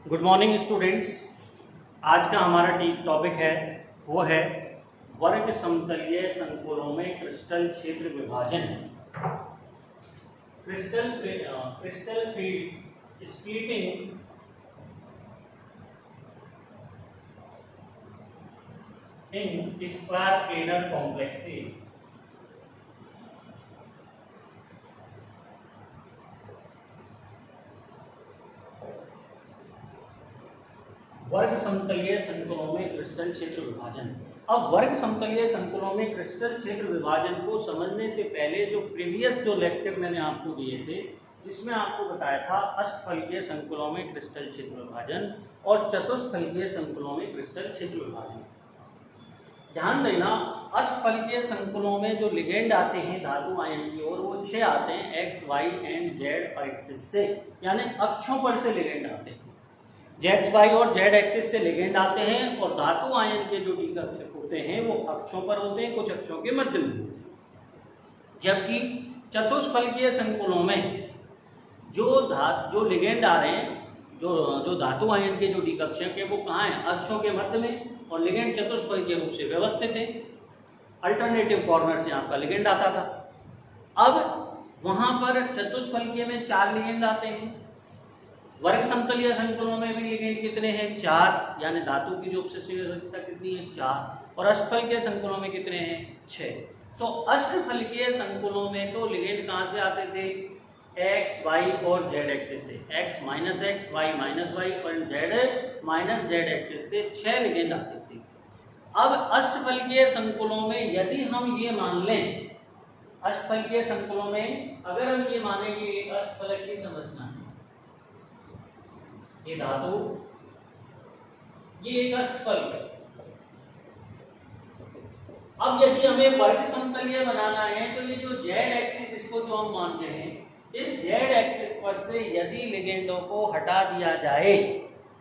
Good morning students. आज का हमारा टॉपिक है वो है वर्ग समतलीय संकुलों में क्रिस्टल क्षेत्र विभाजन। Crystal field splitting in square planar complexes. वर्ग समतलीय संकुलों में क्रिस्टल क्षेत्र विभाजन। अब वर्ग समतलीय संकुलों में क्रिस्टल क्षेत्र विभाजन को समझने से पहले जो प्रीवियस लेक्चर मैंने आपको दिए थे, जिसमें आपको बताया था अष्टफलकीय संकुलों में क्रिस्टल क्षेत्र विभाजन और चतुष्फलकीय संकुलों में क्रिस्टल क्षेत्र विभाजन। ध्यान देना, अष्टफलकीय संकुलों में जो लिगेंड आते हैं धातु आयन की ओर, वो 6 आते हैं X, Y and Z axis से, यानी अक्षों पर से लिगेंड आते हैं। जेड वाई और जेड एक्सिस से लिगेंड आते हैं और धातु आयन के जो डी कक्षक होते हैं वो अक्षों पर होते हैं, कुछ अक्षों के मध्य में होते हैं। जबकि चतुष्फलकीय संकुलों में जो लिगेंड आ रहे हैं, जो धातु आयन के जो डी कक्षक है वो कहाँ है? अक्षों के मध्य में, और लिगेंड चतुष्फलकीय रूप से व्यवस्थित है। अल्टरनेटिव कॉर्नर से आपका लिगेंड आता था। अब वहां पर चतुष्फलकीय में 4 लिगेंड आते हैं। वर्ग समतलीय संकुलों में भी लिगेंड कितने हैं? 4, यानी धातु की जो उपस्थिति कितनी है? 4। और अष्टफलकीय संकुलों में कितने हैं? 6। तो अष्टफलकीय संकुलों में तो लिगेंड कहाँ से आते थे? एक्स, वाई और जेड एक्सिस से। X minus X, Y minus Y और जेड माइनस जेड एक्सिस से 6 लिगेंड आते थे। अब अष्टफलकीय संकुलों में यदि हम ये मान लें, अष्टफलकीय संकुलों में अगर हम ये माने कि एक अष्टफलक की संरचना है, ये धातु, ये एक अष्टफलक है। अब यदि हमें वर्ग समतलीय बनाना है तो ये जो जेड एक्सिस, इसको जो हम मान रहे हैं, इस जेड एक्सिस पर से यदि लिगेंडों को हटा दिया जाए,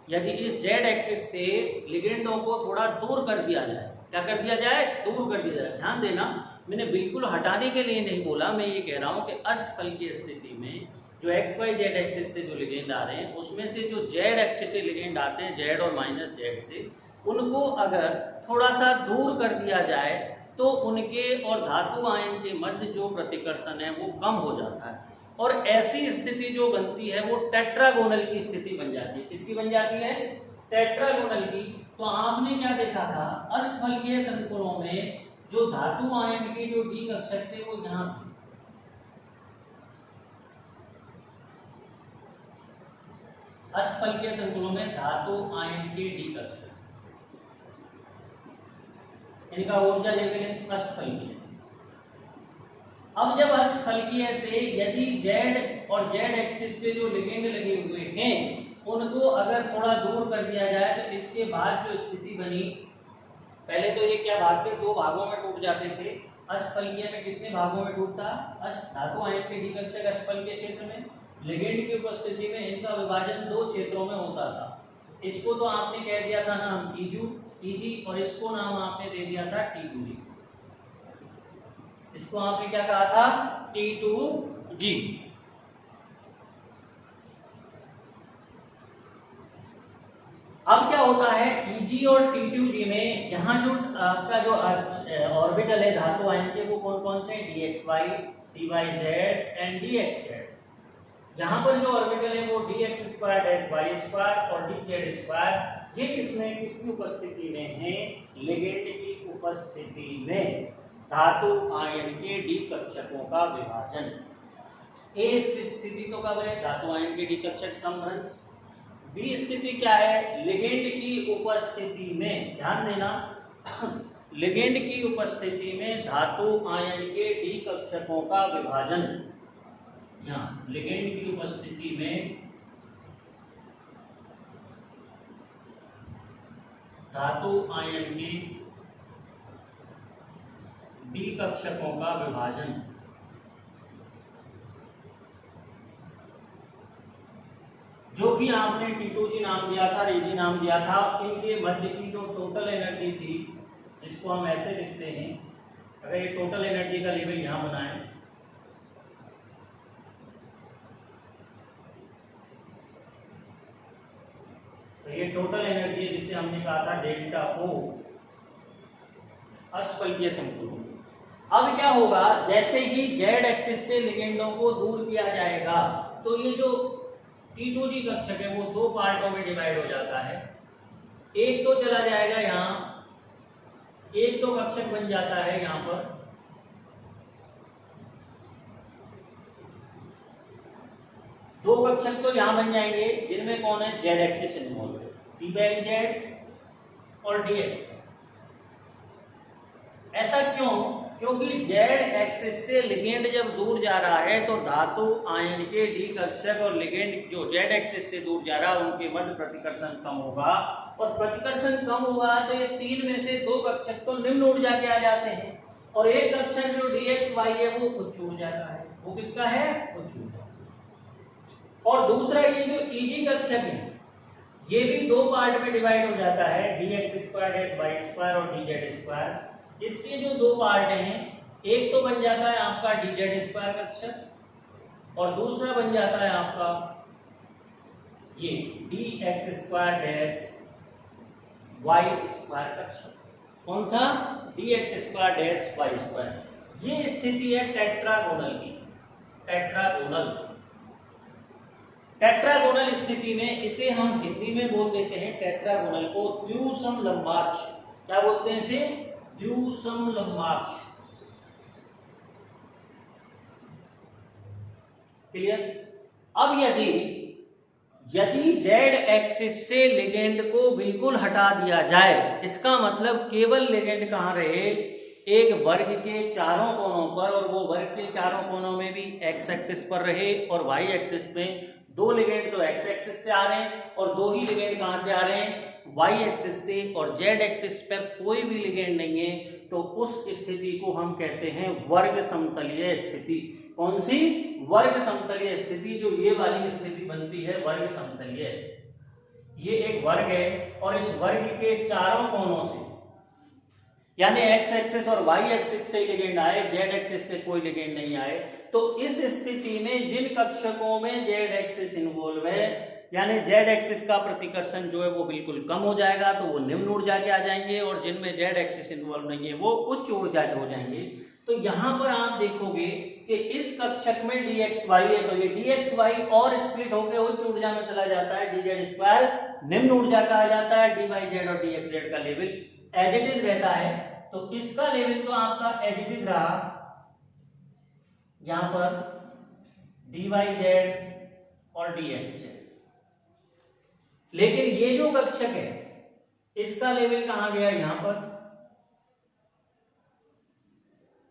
यदि इस जेड एक्सिस से लिगेंडों को थोड़ा दूर कर दिया जाए, क्या कर दिया जाए? दूर कर दिया जाए। ध्यान देना, मैंने बिल्कुल हटाने के लिए नहीं बोला, मैं ये कह रहा हूं कि अष्टफलकीय स्थिति में जो एक्स वाई जेड एक्सिस से जो लिगेंड आ रहे हैं, उसमें से जो जेड एक्सिस से लिगेंड आते हैं, जेड और माइनस जेड से, उनको अगर थोड़ा सा दूर कर दिया जाए तो उनके और धातु आयन के मध्य जो प्रतिकर्षण है वो कम हो जाता है, और ऐसी स्थिति जो बनती है वो टेट्रागोनल की स्थिति बन जाती है। किसकी बन जाती है? टेट्रागोनल की। तो आपने क्या देखा था? अष्टफलकीय संकुलों में जो धातु आयन के जो डी कक्षक थे वो यहाँ थे। अष्टफलकीय संकुलों में धातु आयन के डी कक्षक, इनका ऊर्जा लेवल अष्टफलकीय। अब जब अष्टफलकीय से यदि जेड और जेड एक्सिस पे जो लिगेंड लगे हुए हैं उनको अगर थोड़ा दूर कर दिया जाए तो इसके बाद जो स्थिति बनी, पहले तो ये क्या भाग थे? 2 भागों में टूट जाते थे। अष्टफलकीय में कितने भागों में टूटता? धातु आयन के डी कक्षक अष्टफलकीय क्षेत्र में, लिगेंड की उपस्थिति में इनका विभाजन 2 क्षेत्रों में होता था। इसको तो आपने कह दिया था नाम टीजी, और इसको नाम आपने दे दिया था T2G। इसको आपने क्या कहा था? T2G। अब क्या होता है? Tg और T2G में यहाँ जो आपका जो ऑर्बिटल है धातु आयन के, वो कौन कौन से? dxy, dyz and dxz। यहाँ पर जो ऑर्बिटल है वो dx² dy² और dz², ये किसकी उपस्थिति में है? लिगेंड की उपस्थिति में धातु आयन के डी कक्षकों का विभाजन। ए स्थिति तो कब है? धातु आयन के डी कक्षक समभ्रंश। बी स्थिति क्या है? लिगेंड की उपस्थिति में, ध्यान देना, लिगेंड की उपस्थिति में धातु आयन के डी कक्षकों का विभाजन। यहाँ लिगेंड की उपस्थिति में धातु आयन के डी कक्षकों का विभाजन। जो भी आपने T2G नाम दिया था, रेजी नाम दिया था, इनके मध्य की जो टोटल एनर्जी थी, जिसको हम ऐसे लिखते हैं, अगर ये टोटल एनर्जी का लेवल यहाँ बनाएं, तो ये टोटल एनर्जी है जिसे हमने कहा था डेल्टा O अष्टफलकीय संकुल। अब क्या होगा, जैसे ही जेड एक्सिस से लिगेंडों को दूर किया जाएगा तो ये जो T2G कक्षक है वो दो पार्टों में डिवाइड हो जाता है। एक तो चला जाएगा यहाँ, एक तो कक्षक बन जाता है यहाँ पर दो कक्षक तो यहां बन जाएंगे जिनमें कौन है, जेड एक्सिस इन्वॉल्व है, डी बाई जेड और डी एक्स। ऐसा क्यों, क्योंकि जेड एक्सिस से लिगेंड जब दूर जा रहा है तो धातु आयन के डी कक्षक और लिगेंड जो जेड एक्सिस से दूर जा रहा है उनके मध्य प्रतिकर्षण कम होगा, और प्रतिकर्षण कम होगा तो ये तीन में से दो कक्षक तो निम्न ऊर्जा के आ जाते हैं, और एक कक्षक जो डी एक्स वाई है वो उच्च ऊर्जा का है। वो किसका है, उच्च ऊर्जा। और दूसरा ये जो ईजी कक्षक है ये भी दो पार्ट में डिवाइड हो जाता है, D X square dash Y square और डी जेड स्क्वायर। इसके जो दो पार्ट हैं, एक तो बन जाता है आपका डी जेड स्क्वायर कक्षक और दूसरा बन जाता है आपका ये D X square dash Y square कक्षक। कौन सा, D X square dash Y square. ये स्थिति है टेट्रागोनल की, टेट्रागोनल स्थिति में इसे हम हिंदी में बोल देते हैं टेट्रागोनल को द्विसम लंबाक्ष। क्या बोलते हैं इसे, द्विसम लंबाक्ष। क्लियर। अब यदि जेड एक्सिस से लिगेंड को बिल्कुल हटा दिया जाए, इसका मतलब केवल लिगेंड कहां रहे, एक वर्ग के चारों कोनों पर, और वो वर्ग के चारों कोनों में भी एक्स एक्सिस पर रहे, और वाई एक्सिस में दो लिगेंड तो एक्स एक्सिस से आ रहे हैं और दो ही लिगेंड कहां से आ रहे हैं, वाई एक्सिस से, और जेड एक्सिस पर कोई भी लिगेंड नहीं है, तो उस स्थिति को हम कहते हैं वर्ग समतलीय स्थिति। कौन सी, वर्ग समतलीय स्थिति। जो ये वाली स्थिति बनती है वर्ग समतलीय, ये एक वर्ग है और इस वर्ग के चारों कोनों से, यानी एक्स एक्सिस और वाई एक्सिस से लिगेंड आए, जेड एक्सिस से कोई लिगेंड नहीं आए, तो इस स्थिति में जिन कक्षकों में जेड एक्सिस इन्वॉल्व है, यानी जेड एक्सिस का प्रतिकर्षण जो है वो बिल्कुल कम हो जाएगा, तो वो निम्न ऊर्जा के आ जाएंगे, और जिनमें जेड एक्सिस इन्वॉल्व नहीं है वो उच्च ऊर्जा के हो जाएंगे। तो यहां पर आप देखोगे कि इस कक्षक में डी एक्स वाई है, तो ये डी एक्स वाई और स्प्लिट होकर उच्च ऊर्जा में चला जाता है, डी जेड स्क्वायर निम्न ऊर्जा का आ जाता है, डी वाई जेड और डी एक्स जेड का लेवल एज इट इज रहता है। तो इसका लेवल तो आपका एज इट इज रहा, यहां पर डी वाई जेड और डी एक्स जेड, लेकिन ये जो कक्षक है इसका लेवल कहां गया, यहां पर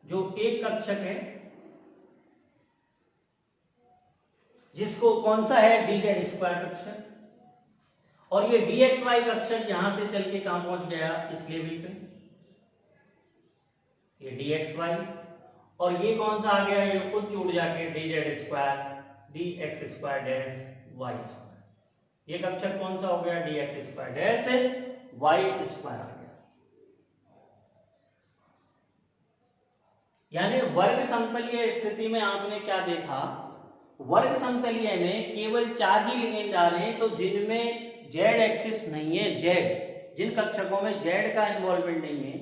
जो एक कक्षक है जिसको कौन सा है, डी जेड स्क्वायर कक्षक, और ये डी एक्स वाई कक्षक यहां से चल के कहां पहुंच गया, इस लेवल पे, ये डी एक्स वाई, और ये कौन सा आ गया, ये उच्च ऊर्जा के D Z square D X square dash Y square. ये कक्षक कौन सा हो गया, D X square dash Y square आ गया। यानी वर्ग समतलीय स्थिति में आपने क्या देखा, वर्ग समतलीय में केवल चार ही लिगेंड आ रहे हैं, तो जिनमें जेड एक्सिस नहीं है, जेड, जिन कक्षकों में जेड का इन्वॉल्वमेंट नहीं है,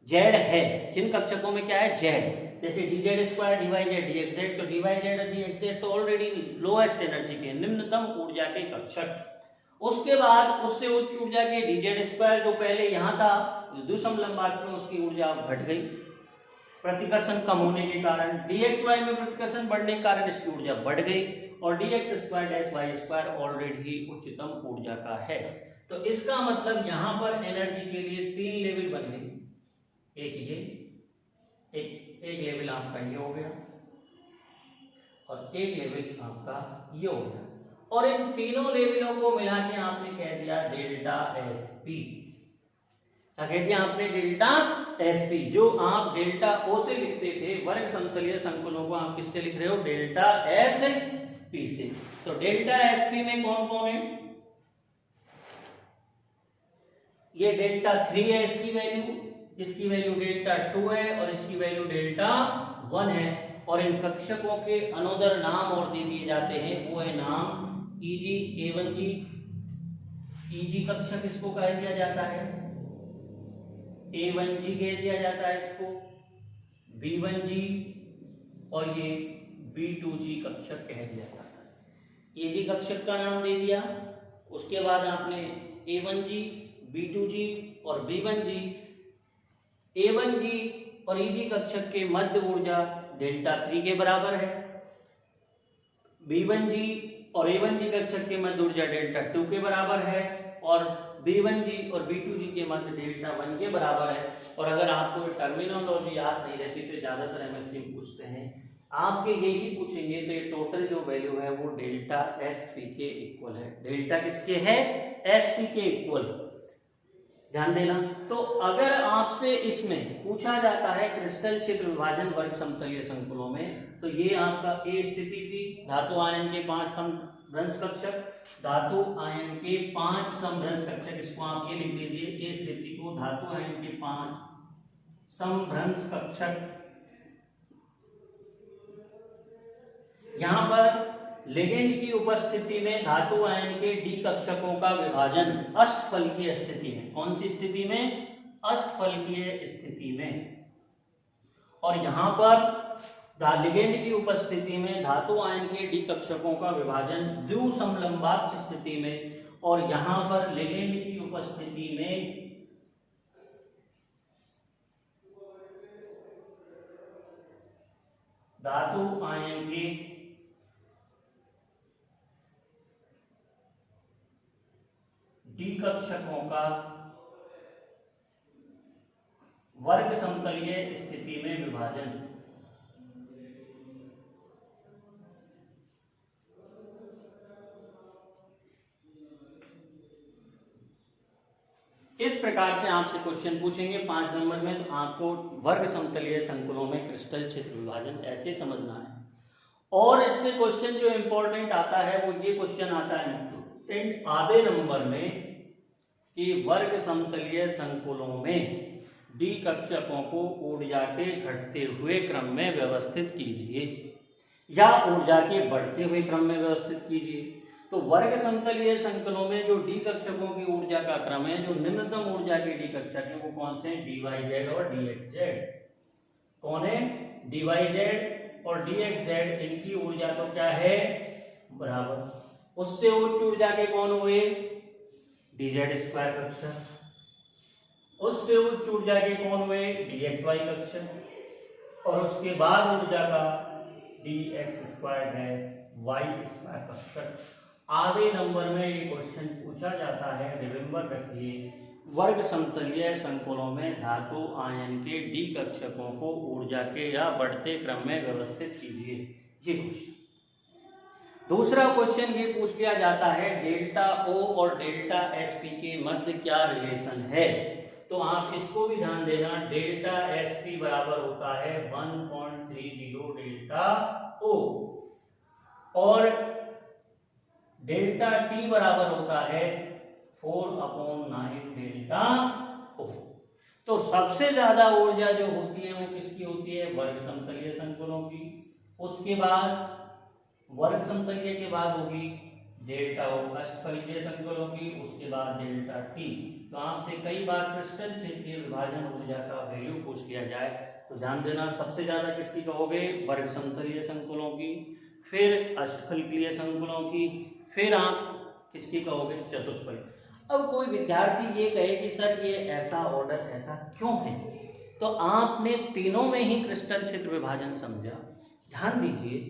जेड है, जिन कक्षकों में क्या है, जेड, जैसे D Z square D Y Z D X Z, तो डी वाई जेड और डी एक्स जेड तो ऑलरेडी लोएस्ट एनर्जी के, निम्नतम ऊर्जा के कक्षक। उसके बाद उससे उच्च ऊर्जा के डी जेड स्क्वायर जो पहले यहां था द्विसम लंबाक्ष में, उसकी ऊर्जा घट गई प्रतिकर्षण कम होने के कारण, डी एक्स वाई में प्रतिकर्षण बढ़ने के कारण इसकी ऊर्जा बढ़ गई, और D X square dash Y square already उच्चतम ऊर्जा का है। तो इसका मतलब यहां पर एनर्जी के लिए तीन लेवल बन गए, एक ये, एक लेवल आपका ये हो गया, और एक लेवल आपका ये हो गया, और इन तीनों लेवलों को मिला के आपने कह दिया डेल्टा एस पी। क्या कह दिया आपने, डेल्टा एस पी। जो आप डेल्टा ओ से लिखते थे वर्ग समतलीय संकुलों को आप किससे लिख रहे हो, डेल्टा एस पी से। तो डेल्टा एस पी में कौन कौन है, ये डेल्टा 3 है, इसकी वैल्यू डेल्टा 2 है, और इसकी वैल्यू डेल्टा 1 है, और इन कक्षकों के अनोदर नाम और दे दिए जाते हैं, वो है नाम Eg A1G, Eg कक्षक इसको कह दिया जाता है, A1G कह दिया जाता है इसको, B1G और ये B2G कक्षक कह दिया जाता है। Eg कक्षक का नाम दे दिया, उसके बाद आपने A1G, B2G और B1G, A1G और Eg कक्षक के मध्य ऊर्जा डेल्टा 3 के बराबर है, B1G और A1G कक्षक के मध्य ऊर्जा डेल्टा 2 के बराबर है, और B1G और B2G के मध्य डेल्टा 1 के बराबर है। और अगर आपको टर्मिनोलॉजी याद नहीं रहती तो ज्यादातर एमएससी पूछते हैं, आपके यही पूछेंगे तो ये टोटल जो वैल्यू है वो डेल्टा एसपी के इक्वल है। डेल्टा किसके है? एसपी के इक्वल, ध्यान देना। तो अगर आपसे इसमें पूछा जाता है क्रिस्टल क्षेत्र विभाजन वर्ग समतलीय संकुलों में, तो ये आपका ए स्थिति थी, धातु आयन के 5 समभ्रंश कक्षक, धातु आयन के 5 समभ्रंश कक्षक, इसको आप ये लिख दीजिए, ए स्थिति को धातु आयन के 5 समभ्रंश कक्षक। यहां पर लिगेंड की उपस्थिति में धातु आयन के डी कक्षकों का विभाजन अष्टफलकीय स्थिति में, कौन सी स्थिति में? अष्टफलकीय स्थिति में। और यहां पर लिगेंड की उपस्थिति में धातु आयन के डी कक्षकों का विभाजन द्विसमलंबाक्ष स्थिति में, और यहां पर लिगेंड की उपस्थिति में धातु आयन के डी कक्षकों का वर्ग समतलीय स्थिति में विभाजन। इस प्रकार से आपसे क्वेश्चन पूछेंगे 5 नंबर में, तो आपको वर्ग समतलीय संकुलों में क्रिस्टल क्षेत्र विभाजन ऐसे समझना है। और इससे क्वेश्चन जो इंपॉर्टेंट आता है वो ये क्वेश्चन आता है आधे नंबर में कि वर्ग समतलीय संकुलों में डी कक्षकों को ऊर्जा के घटते हुए क्रम में व्यवस्थित कीजिए या ऊर्जा के बढ़ते हुए क्रम में व्यवस्थित कीजिए। तो वर्ग समतलीय संकुलों में जो डी कक्षकों की ऊर्जा का क्रम है, जो निम्नतम ऊर्जा के डी कक्षक है वो कौन से? DYZ और DXZ। कौन है? DYZ और DXZ, इनकी ऊर्जा तो क्या है? बराबर। उससे उच्च ऊर्जा के कौन हुए? DZ² कक्षक। उससे उच्च ऊर्जा के कौन हुए? DXY कक्षक। और उसके बाद ऊर्जा का DX² Y² कक्षक। आधे नंबर में ये क्वेश्चन पूछा जाता है, रिमेंबर रखिए, वर्ग समतलीय संकुलों में धातु आयन के डी कक्षकों को ऊर्जा के या बढ़ते क्रम में व्यवस्थित कीजिए, ये क्वेश्चन। दूसरा क्वेश्चन ये पूछ लिया जाता है डेल्टा O और डेल्टा SP के मध्य क्या रिलेशन है? तो आप इसको भी ध्यान देना, डेल्टा SP बराबर होता है 1.30 डेल्टा O और डेल्टा T बराबर होता है 4/9 डेल्टा O। तो सबसे ज्यादा ऊर्जा जो होती है वो किसकी होती है? वर्ग समतलीय संकुलों की। उसके बाद वर्ग समतलीय के बाद होगी डेल्टा O अष्टफलकीय संकुलों की, उसके बाद डेल्टा T। तो आपसे कई बार क्रिस्टल क्षेत्रीय विभाजन ऊर्जा का वैल्यू पूछ लिया जाए तो ध्यान देना, सबसे ज्यादा किसकी कहोगे? वर्ग समतलीय संकुलों की, फिर अष्टफलकीय संकुलों की, फिर आप किसकी कहोगे? चतुष्फलकीय। अब कोई विद्यार्थी ये कहे कि सर ये ऐसा ऑर्डर ऐसा क्यों है, तो आपने तीनों में ही क्रिस्टल क्षेत्र विभाजन समझा। ध्यान दीजिए,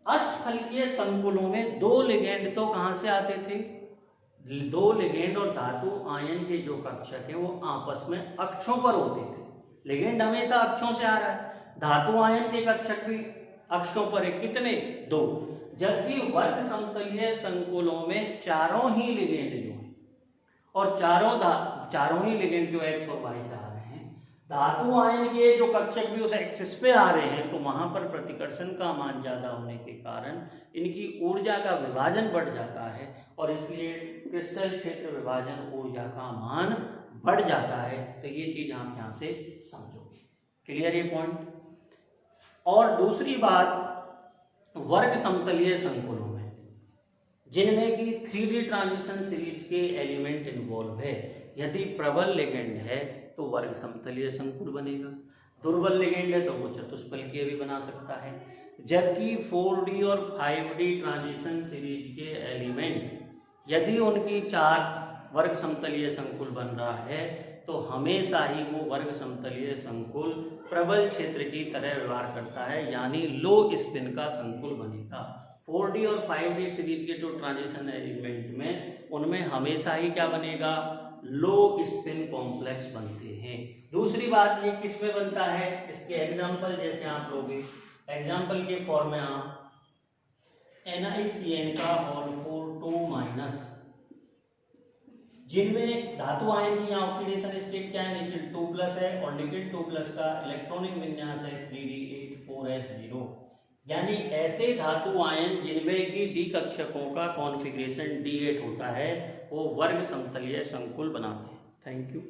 अष्टफलकीय संकुलों में दो लिगेंड तो कहां से आते थे? दो लिगेंड और धातु आयन के जो कक्षक है वो आपस में अक्षों पर होते थे। लिगेंड हमेशा अक्षों से आ रहा है, धातु आयन के कक्षक भी अक्षों पर है। कितने? 2। जबकि वर्ग समतलीय संकुलों में चारों ही लिगेंड जो है, और चारों ही लिगेंड जो x और y से आ रहे हैं, धातु आयन के जो कक्षक भी उस एक्सिस पे आ रहे हैं, तो वहां पर प्रतिकर्षण का मान ज्यादा होने के कारण इनकी ऊर्जा का विभाजन बढ़ जाता है, और इसलिए क्रिस्टल क्षेत्र विभाजन ऊर्जा का मान बढ़ जाता है। तो ये चीज आप यहां से समझोगे। क्लियर ये पॉइंट? और दूसरी बात, वर्ग समतलीय संकुलों में जिनमें कि 3D ट्रांजिशन सीरीज के एलिमेंट इन्वॉल्व है। यदि प्रबल लिगेंड है तो वर्ग समतलीय संकुल बनेगा, दुर्बल लिगेंड है तो वो चतुष्फलकीय भी बना सकता है। जबकि 4D और 5D ट्रांजिशन सीरीज के एलिमेंट यदि उनकी 4 वर्ग समतलीय संकुल बन रहा है तो हमेशा ही वो वर्ग समतलीय संकुल प्रबल क्षेत्र की तरह व्यवहार करता है, यानी लो स्पिन का संकुल बनेगा। 4D और 5D सीरीज के जो ट्रांजिशन एलिमेंट में उनमें हमेशा ही क्या बनेगा, लो स्पिन कॉम्प्लेक्स बनते हैं। दूसरी बात ये किस में बनता है, इसके एग्जाम्पल जैसे आप लोगे, एग्जाम्पल के फॉर्म में आप NiCN का होल 4 2 जिनमें धातु आयन की यहाँ ऑक्सीडेशन स्टेट क्या है, निकेल 2+ है और निकेल 2+ का इलेक्ट्रॉनिक विन्यास है 3D8 4s0, यानी ऐसे धातु आयन जिनमें की डी कक्षकों का कॉन्फ़िगरेशन D8 होता है वो वर्ग समतलीय संकुल बनाते हैं। Thank you.